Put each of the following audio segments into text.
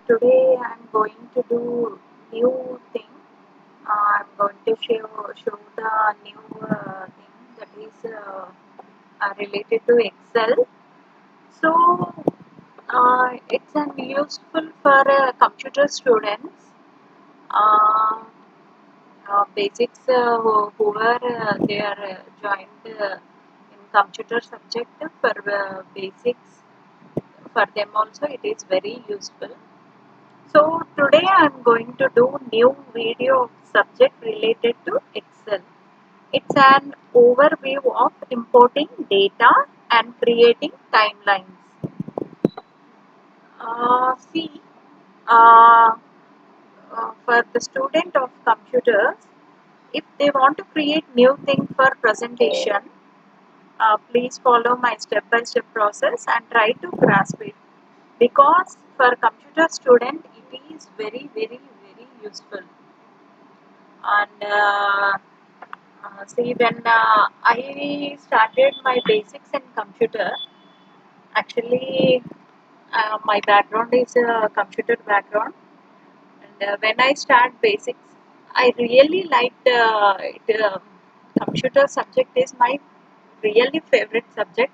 Today I'm going to do new thing. I'm going to show the new thing that is related to Excel. So it's an useful for computer students. Uh, Basics whoever they are joined in computer subject for basics for them also it is very useful. So today I am going to do new video of subject related to Excel. It's an overview of importing data and creating timelines. See, uh, for the student of computers, if they want to create new thing for presentation, please follow my step-by-step process and try to grasp it. Because for computer student, it is very useful. And see, when I started my basics in computer, actually my background is a computer background, and when I start basics, I really liked it. Computer subject is my really favorite subject,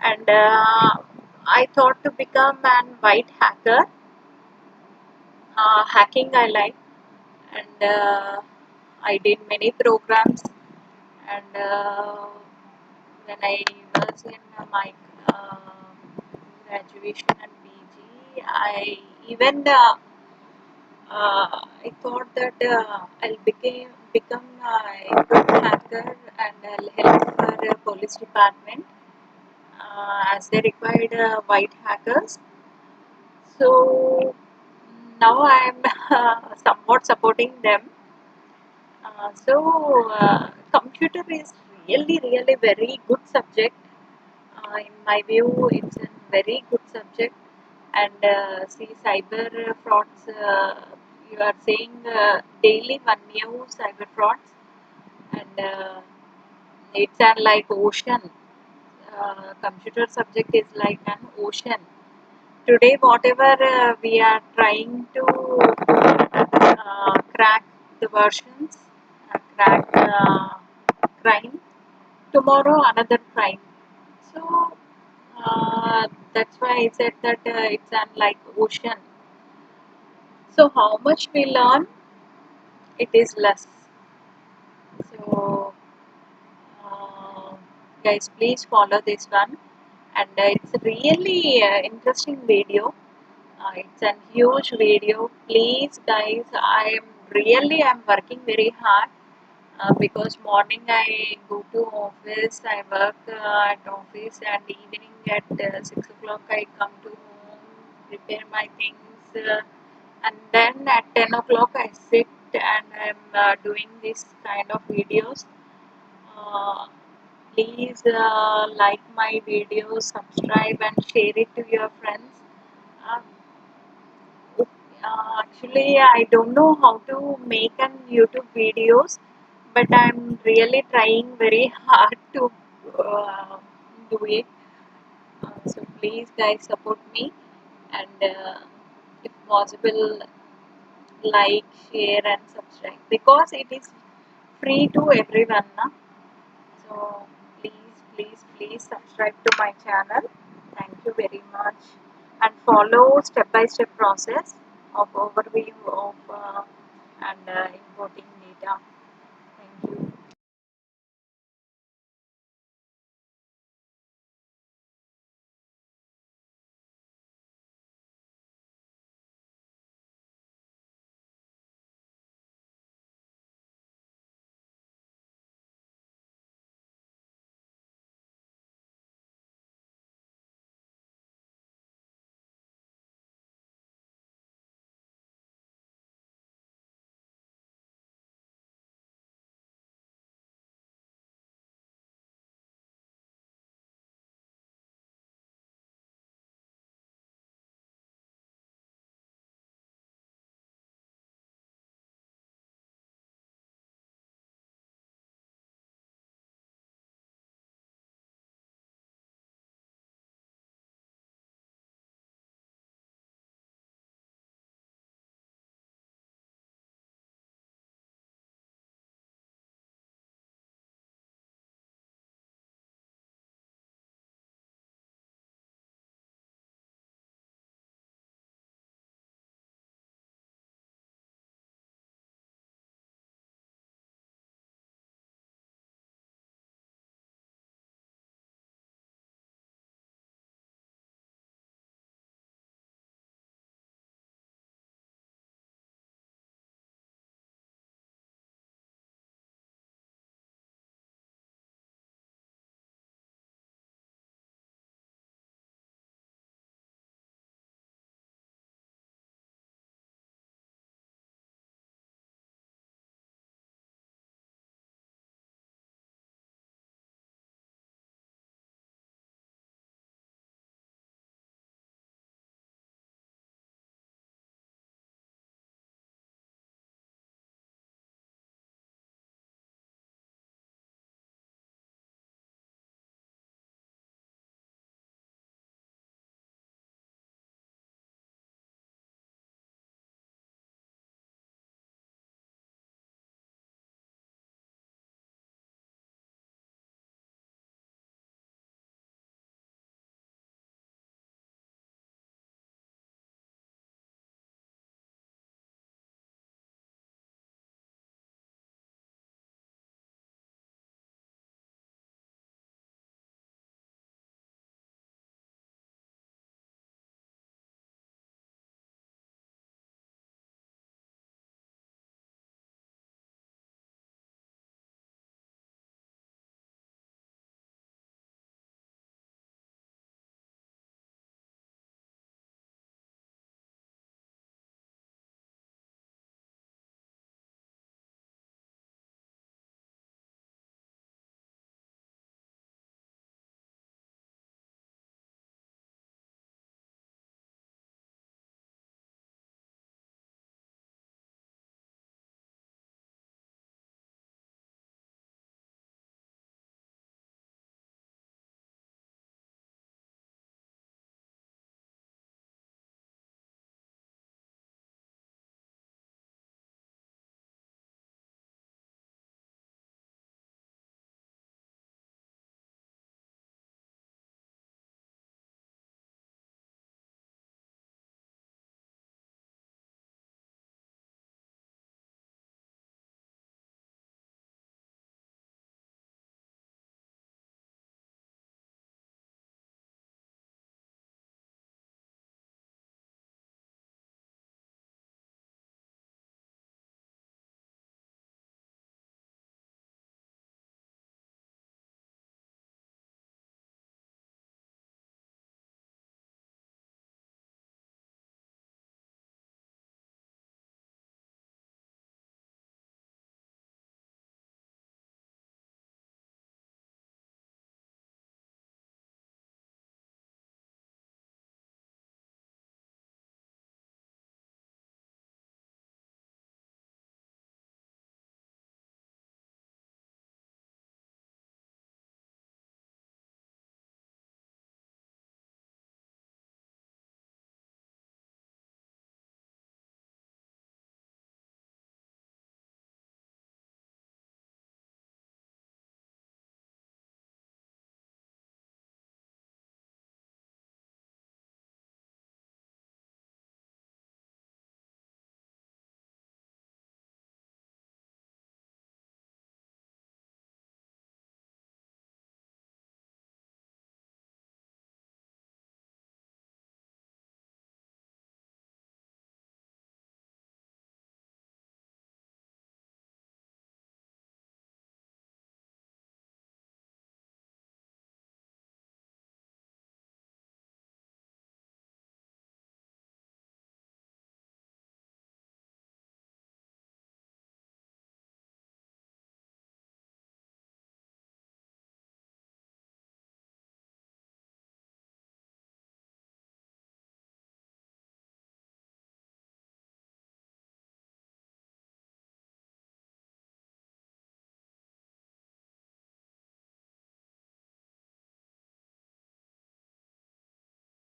and I thought to become an white hacker. Hacking I like, and I did many programs, and when I was in my uh, graduation and PG, I even I thought that become a good hacker and I'll help for police department as they required white hackers. So now I am somewhat supporting them. Computer is really very good subject. In my view, it's a very good subject. And see, cyber frauds. You are saying daily one new cyber frauds, and it's an like ocean. Computer subject is like an ocean. Today, whatever we are trying to crack the versions, crack crime. Tomorrow, another crime. So that's why I said that it's an like ocean. So how much we learn, it is less. So uh, guys, please follow this one, and it's really interesting video. It's a huge video. Please, guys, I'm working very hard because morning I go to office, I work at office, and evening at 6 o'clock I come to home, prepare my things, and then at 10 o'clock I sit and I'm doing this kind of videos. Uh, Please like my videos, subscribe, and share it to your friends. Uh, Actually, I don't know how to make an YouTube videos, but I'm really trying very hard to uh, do it. So please, guys, support me, and if possible, like, share, and subscribe because it is free to everyone. Na? So please subscribe to my channel. Thank you very much, and follow step-by-step process of overview of and importing data.